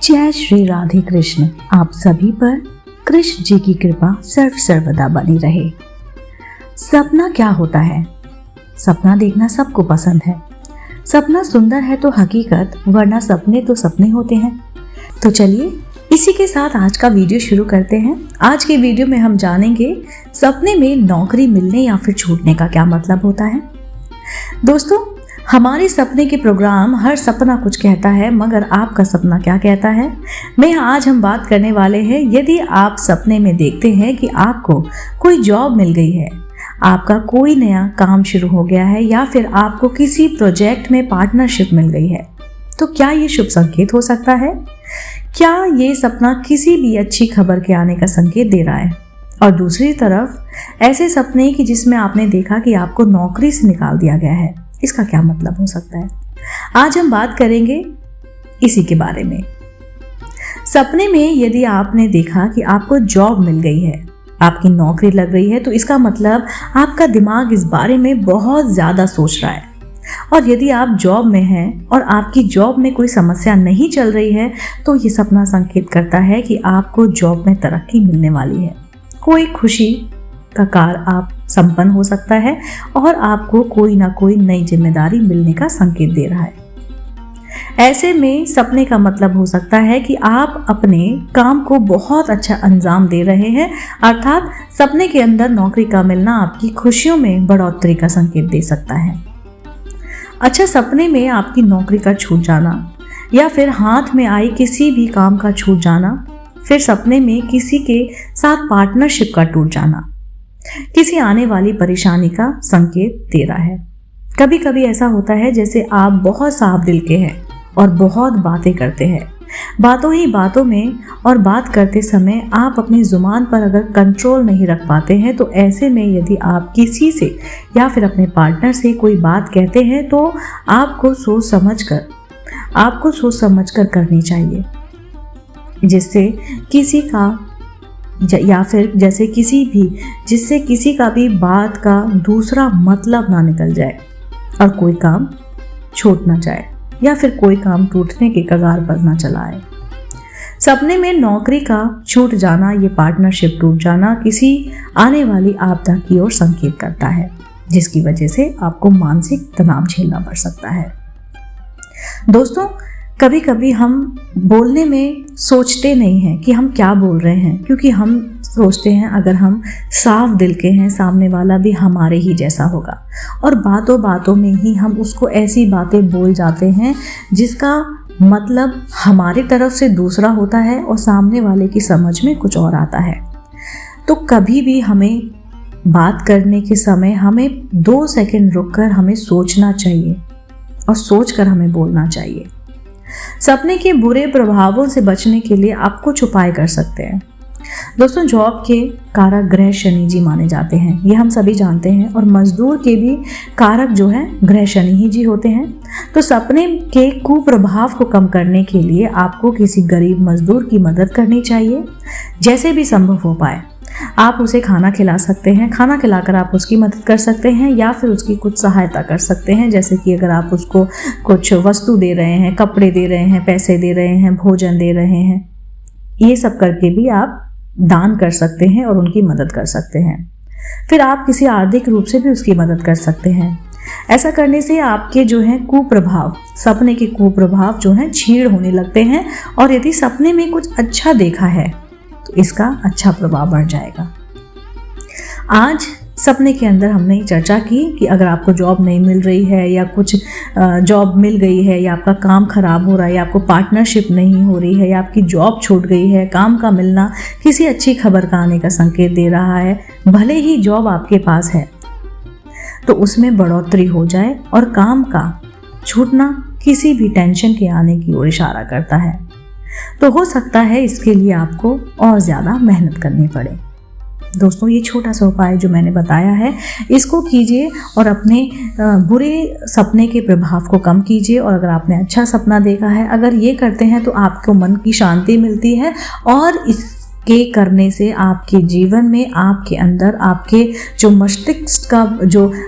जय श्री राधे कृष्ण। आप सभी पर कृष्ण जी की कृपा सर्वदा बनी रहे। सपना क्या होता है? सपना देखना सबको पसंद है। सपना सुंदर है तो हकीकत, वरना सपने तो सपने होते हैं। तो चलिए इसी के साथ आज का वीडियो शुरू करते हैं। आज के वीडियो में हम जानेंगे सपने में नौकरी मिलने या फिर छूटने का क्या मतलब होता है। दोस्तों, हमारे सपने के प्रोग्राम हर सपना कुछ कहता है, मगर आपका सपना क्या कहता है, मैं आज हम बात करने वाले हैं। यदि आप सपने में देखते हैं कि आपको कोई जॉब मिल गई है, आपका कोई नया काम शुरू हो गया है, या फिर आपको किसी प्रोजेक्ट में पार्टनरशिप मिल गई है, तो क्या ये शुभ संकेत हो सकता है? क्या ये सपना किसी भी अच्छी खबर के आने का संकेत दे रहा है? और दूसरी तरफ ऐसे सपने कि जिसमें आपने देखा कि आपको नौकरी से निकाल दिया गया है, इसका क्या मतलब हो सकता है? आज हम बात करेंगे इसी के बारे में। सपने में यदि आपने देखा कि आपको जॉब मिल गई है, आपकी नौकरी लग रही है, तो इसका मतलब आपका दिमाग इस बारे में बहुत ज़्यादा सोच रहा है। और यदि आप जॉब में हैं और आपकी जॉब में कोई समस्या नहीं चल रही है, तो ये सपना संकेत करता है कि आपको जॉब में तरक्की मिलने वाली है। कोई खुशी का कार्य आप संपन्न हो सकता है और आपको कोई ना कोई नई जिम्मेदारी मिलने का संकेत दे रहा है। ऐसे में सपने का मतलब हो सकता है कि आप अपने काम को बहुत अच्छा अंजाम दे रहे हैं, अर्थात सपने के अंदर नौकरी का मिलना आपकी खुशियों में बढ़ोतरी का संकेत दे सकता है। अच्छा, सपने में आपकी नौकरी का छूट जाना या फिर हाथ में आई किसी भी काम का छूट जाना, फिर सपने में किसी के साथ पार्टनरशिप का टूट जाना, किसी आने वाली परेशानी का संकेत दे रहा है। कभी कभी ऐसा होता है जैसे आप बहुत साफ दिल के हैं और बहुत बातें करते हैं। बातों ही बातों में और बात करते समय आप अपनी जुबान पर अगर कंट्रोल नहीं रख पाते हैं, तो ऐसे में यदि आप किसी से या फिर अपने पार्टनर से कोई बात कहते हैं, तो आपको सोच समझ कर करनी चाहिए, जिससे किसी का भी बात का दूसरा मतलब ना निकल जाए और कोई काम छूट ना जाए या फिर कोई काम टूटने के कगार पर ना चला आए। सपने में नौकरी का छूट जाना, ये पार्टनरशिप टूट जाना किसी आने वाली आपदा की ओर संकेत करता है, जिसकी वजह से आपको मानसिक तनाव झेलना पड़ सकता है। दोस्तों, कभी कभी हम बोलने में सोचते नहीं हैं कि हम क्या बोल रहे हैं, क्योंकि हम सोचते हैं अगर हम साफ दिल के हैं, सामने वाला भी हमारे ही जैसा होगा, और बातों बातों में ही हम उसको ऐसी बातें बोल जाते हैं जिसका मतलब हमारी तरफ से दूसरा होता है और सामने वाले की समझ में कुछ और आता है। तो कभी भी हमें बात करने के समय हमें 2 सेकंड रुककर हमें सोचना चाहिए और सोचकर हमें बोलना चाहिए। सपने के बुरे प्रभावों से बचने के लिए आप कुछ उपाय कर सकते हैं। दोस्तों, जॉब के कारक ग्रह शनि जी माने जाते हैं, ये हम सभी जानते हैं, और मजदूर के भी कारक जो है ग्रह शनि ही जी होते हैं। तो सपने के कुप्रभाव को कम करने के लिए आपको किसी गरीब मजदूर की मदद करनी चाहिए, जैसे भी संभव हो पाए। आप उसे खाना खिला सकते हैं, खाना खिलाकर आप उसकी मदद कर सकते हैं, या फिर उसकी कुछ सहायता कर सकते हैं, जैसे कि अगर आप उसको कुछ वस्तु दे रहे हैं, कपड़े दे रहे हैं, पैसे दे रहे हैं, भोजन दे रहे हैं, ये सब करके भी आप दान कर सकते हैं और उनकी मदद कर सकते हैं। फिर आप किसी आर्थिक रूप से भी उसकी मदद कर सकते हैं। ऐसा करने से आपके जो है कुप्रभाव, सपने के कुप्रभाव जो हैं क्षीण होने लगते हैं, और यदि सपने में कुछ अच्छा देखा है तो इसका अच्छा प्रभाव बढ़ जाएगा। आज सपने के अंदर हमने चर्चा की कि अगर आपको जॉब नहीं मिल रही है, या कुछ जॉब मिल गई है, या आपका काम खराब हो रहा है, या आपको पार्टनरशिप नहीं हो रही है, या आपकी जॉब छूट गई है, काम का मिलना किसी अच्छी खबर का आने का संकेत दे रहा है। भले ही जॉब आपके पास है तो उसमें बढ़ोतरी हो जाए, और काम का छूटना किसी भी टेंशन के आने की ओर इशारा करता है। तो हो सकता है इसके लिए आपको और ज़्यादा मेहनत करनी पड़े। दोस्तों, ये छोटा सा उपाय जो मैंने बताया है, इसको कीजिए और अपने बुरे सपने के प्रभाव को कम कीजिए। और अगर आपने अच्छा सपना देखा है, अगर ये करते हैं तो आपको मन की शांति मिलती है, और इसके करने से आपके जीवन में, आपके अंदर, आपके जो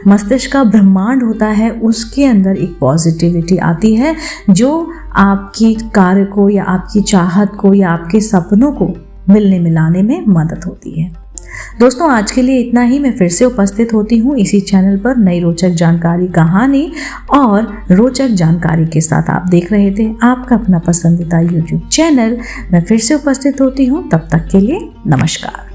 मस्तिष्क का ब्रह्मांड होता है, उसके अंदर एक पॉजिटिविटी आती है, जो आपकी कार्य को या आपकी चाहत को या आपके सपनों को मिलने मिलाने में मदद होती है। दोस्तों, आज के लिए इतना ही। मैं फिर से उपस्थित होती हूँ इसी चैनल पर नई रोचक जानकारी, कहानी और रोचक जानकारी के साथ। आप देख रहे थे आपका अपना पसंदीदा YouTube चैनल। मैं फिर से उपस्थित होती हूँ, तब तक के लिए नमस्कार।